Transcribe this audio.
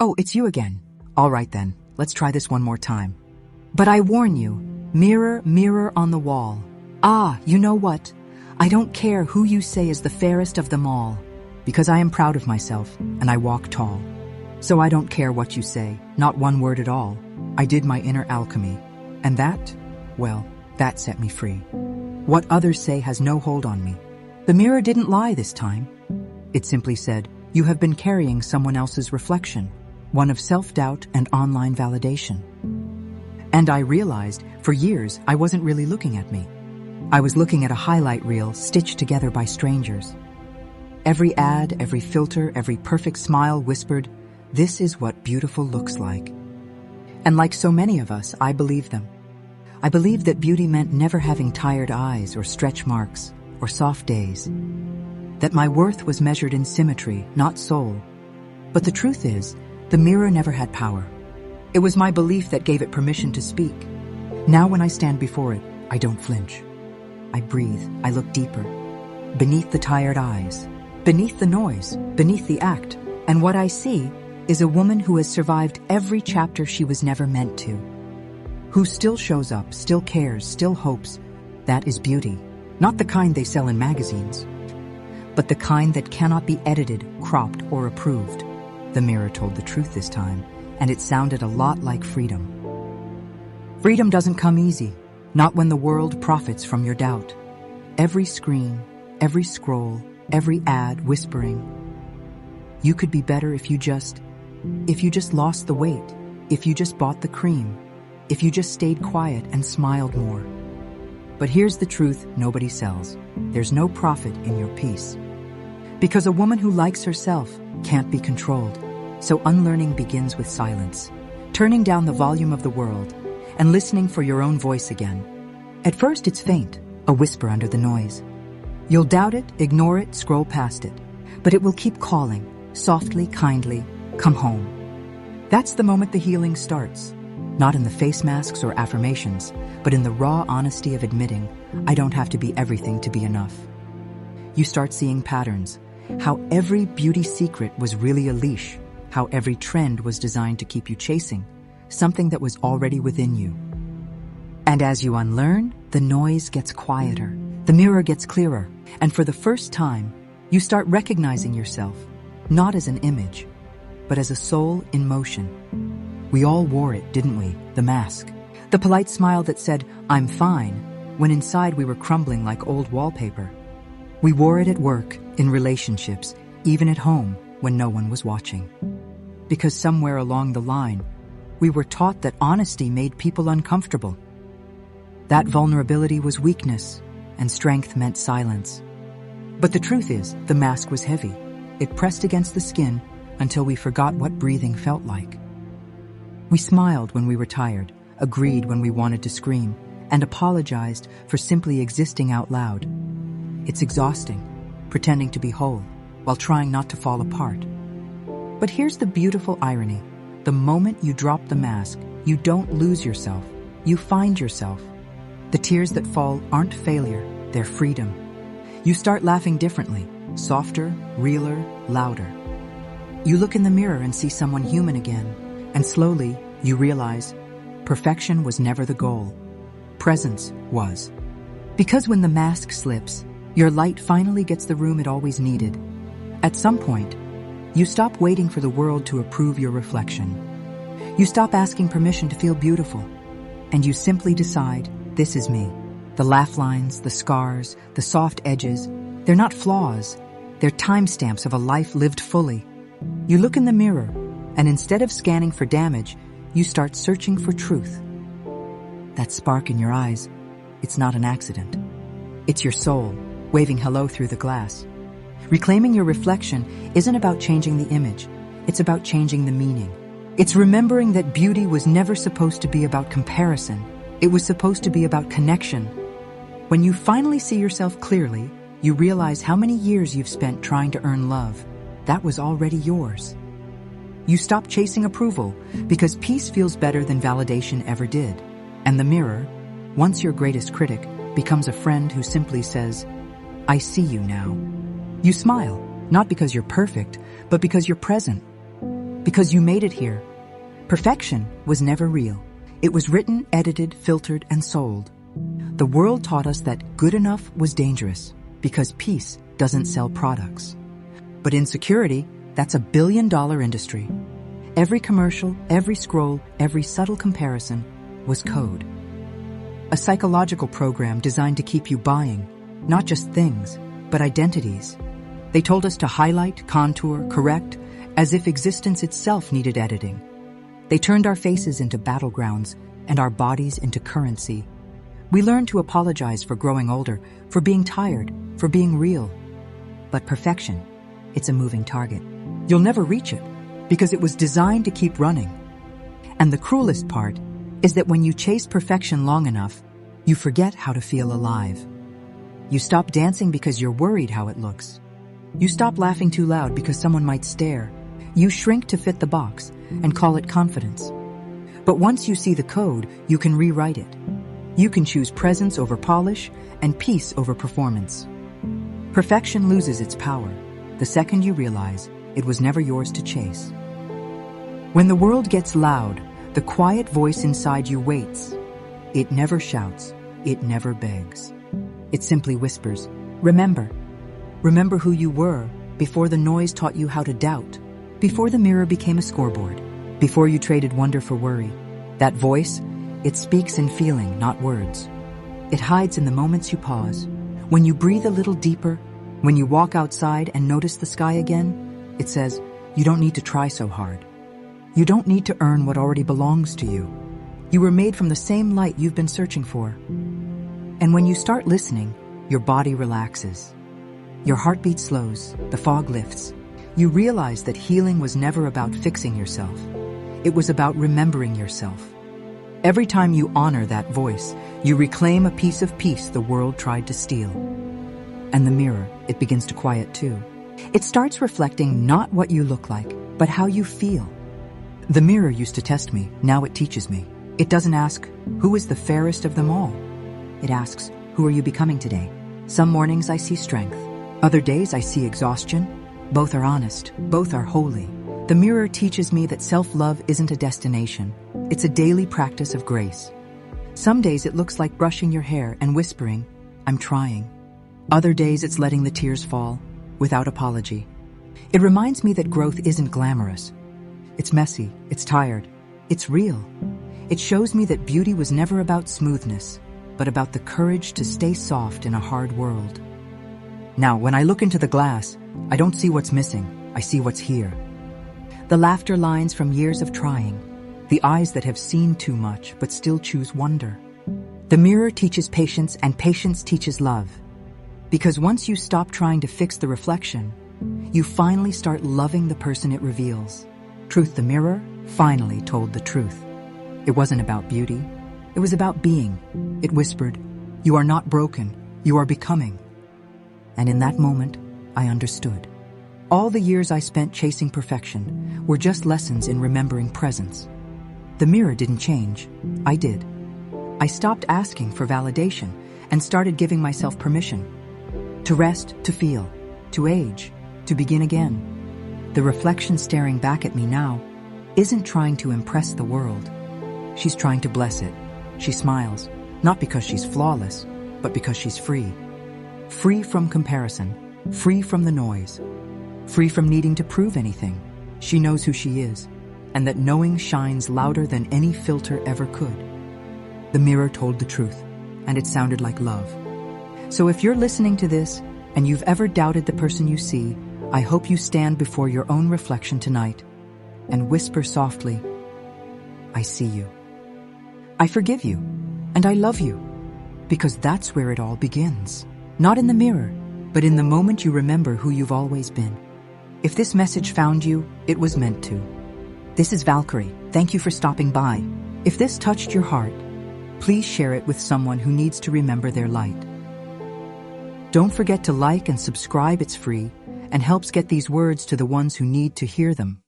Oh, it's you again. All right then, let's try this one more time. But I warn you, mirror, mirror on the wall. Ah, you know what? I don't care who you say is the fairest of them all, because I am proud of myself and I walk tall. So I don't care what you say, not one word at all. I did my inner alchemy, and that, well, that set me free. What others say has no hold on me. The mirror didn't lie this time. It simply said, you have been carrying someone else's reflection, one of self-doubt and online validation. And I realized, for years, I wasn't really looking at me. I was looking at a highlight reel stitched together by strangers. Every ad, every filter, every perfect smile whispered, this is what beautiful looks like. And like so many of us, I believed them. I believed that beauty meant never having tired eyes or stretch marks or soft days. That my worth was measured in symmetry, not soul. But the truth is, the mirror never had power. It was my belief that gave it permission to speak. Now when I stand before it, I don't flinch. I breathe, I look deeper. Beneath the tired eyes, beneath the noise, beneath the act. And what I see is a woman who has survived every chapter she was never meant to. Who still shows up, still cares, still hopes. That is beauty. Not the kind they sell in magazines, but the kind that cannot be edited, cropped, or approved. The mirror told the truth this time, and it sounded a lot like freedom. Freedom doesn't come easy, not when the world profits from your doubt. Every screen, every scroll, every ad whispering, you could be better if you just lost the weight, if you just bought the cream, if you just stayed quiet and smiled more. But here's the truth nobody sells. There's no profit in your peace. Because a woman who likes herself can't be controlled. So unlearning begins with silence, turning down the volume of the world and listening for your own voice again. At first it's faint, a whisper under the noise. You'll doubt it, ignore it, scroll past it, but it will keep calling, softly, kindly, come home. That's the moment the healing starts. Not in the face masks or affirmations, but in the raw honesty of admitting, I don't have to be everything to be enough. You start seeing patterns, how every beauty secret was really a leash, how every trend was designed to keep you chasing something that was already within you. And as you unlearn, the noise gets quieter, the mirror gets clearer, and for the first time, you start recognizing yourself, not as an image, but as a soul in motion. We all wore it, didn't we? The mask. The polite smile that said, I'm fine, when inside we were crumbling like old wallpaper. We wore it at work, in relationships, even at home when no one was watching. Because somewhere along the line, we were taught that honesty made people uncomfortable. That vulnerability was weakness, and strength meant silence. But the truth is, the mask was heavy. It pressed against the skin until we forgot what breathing felt like. We smiled when we were tired, agreed when we wanted to scream, and apologized for simply existing out loud. It's exhausting, pretending to be whole, while trying not to fall apart. But here's the beautiful irony. The moment you drop the mask, you don't lose yourself, you find yourself. The tears that fall aren't failure, they're freedom. You start laughing differently, softer, realer, louder. You look in the mirror and see someone human again, and slowly you realize perfection was never the goal. Presence was. Because when the mask slips, your light finally gets the room it always needed. At some point, you stop waiting for the world to approve your reflection. You stop asking permission to feel beautiful, and you simply decide, this is me. The laugh lines, the scars, the soft edges, they're not flaws. They're timestamps of a life lived fully. You look in the mirror, and instead of scanning for damage, you start searching for truth. That spark in your eyes, it's not an accident. It's your soul, waving hello through the glass. Reclaiming your reflection isn't about changing the image, it's about changing the meaning. It's remembering that beauty was never supposed to be about comparison, it was supposed to be about connection. When you finally see yourself clearly, you realize how many years you've spent trying to earn love. That was already yours. You stop chasing approval because peace feels better than validation ever did. And the mirror, once your greatest critic, becomes a friend who simply says, I see you now. You smile, not because you're perfect, but because you're present. Because you made it here. Perfection was never real. It was written, edited, filtered, and sold. The world taught us that good enough was dangerous because peace doesn't sell products. But insecurity, that's $1 billion industry. Every commercial, every scroll, every subtle comparison was code. A psychological program designed to keep you buying, not just things, but identities. They told us to highlight, contour, correct, as if existence itself needed editing. They turned our faces into battlegrounds and our bodies into currency. We learned to apologize for growing older, for being tired, for being real. But perfection, it's a moving target. You'll never reach it because it was designed to keep running. And the cruelest part is that when you chase perfection long enough, you forget how to feel alive. You stop dancing because you're worried how it looks. You stop laughing too loud because someone might stare. You shrink to fit the box and call it confidence. But once you see the code, you can rewrite it. You can choose presence over polish and peace over performance. Perfection loses its power the second you realize it was never yours to chase. When the world gets loud, the quiet voice inside you waits. It never shouts. It never begs. It simply whispers, remember. Remember who you were before the noise taught you how to doubt, before the mirror became a scoreboard, before you traded wonder for worry. That voice, it speaks in feeling, not words. It hides in the moments you pause. When you breathe a little deeper, when you walk outside and notice the sky again, it says, you don't need to try so hard. You don't need to earn what already belongs to you. You were made from the same light you've been searching for. And when you start listening, your body relaxes. Your heartbeat slows, the fog lifts. You realize that healing was never about fixing yourself. It was about remembering yourself. Every time you honor that voice, you reclaim a piece of peace the world tried to steal. And the mirror, it begins to quiet too. It starts reflecting not what you look like, but how you feel. The mirror used to test me, now it teaches me. It doesn't ask, who is the fairest of them all? It asks, who are you becoming today? Some mornings I see strength. Other days I see exhaustion. Both are honest. Both are holy. The mirror teaches me that self-love isn't a destination. It's a daily practice of grace. Some days it looks like brushing your hair and whispering, I'm trying. Other days it's letting the tears fall, without apology. It reminds me that growth isn't glamorous. It's messy, it's tired, it's real. It shows me that beauty was never about smoothness, but about the courage to stay soft in a hard world. Now, when I look into the glass, I don't see what's missing, I see what's here. The laughter lines from years of trying, the eyes that have seen too much but still choose wonder. The mirror teaches patience and patience teaches love. Because once you stop trying to fix the reflection, you finally start loving the person it reveals. Truth, the mirror finally told the truth. It wasn't about beauty. It was about being. It whispered, you are not broken, you are becoming. And in that moment, I understood. All the years I spent chasing perfection were just lessons in remembering presence. The mirror didn't change. I did. I stopped asking for validation and started giving myself permission. To rest, to feel, to age, to begin again. The reflection staring back at me now isn't trying to impress the world. She's trying to bless it. She smiles, not because she's flawless, but because she's free. Free from comparison, free from the noise, free from needing to prove anything. She knows who she is, and that knowing shines louder than any filter ever could. The mirror told the truth, and it sounded like love. So if you're listening to this, and you've ever doubted the person you see, I hope you stand before your own reflection tonight and whisper softly, I see you. I forgive you, and I love you, because that's where it all begins. Not in the mirror, but in the moment you remember who you've always been. If this message found you, it was meant to. This is Valkyrie. Thank you for stopping by. If this touched your heart, please share it with someone who needs to remember their light. Don't forget to like and subscribe, it's free, and helps get these words to the ones who need to hear them.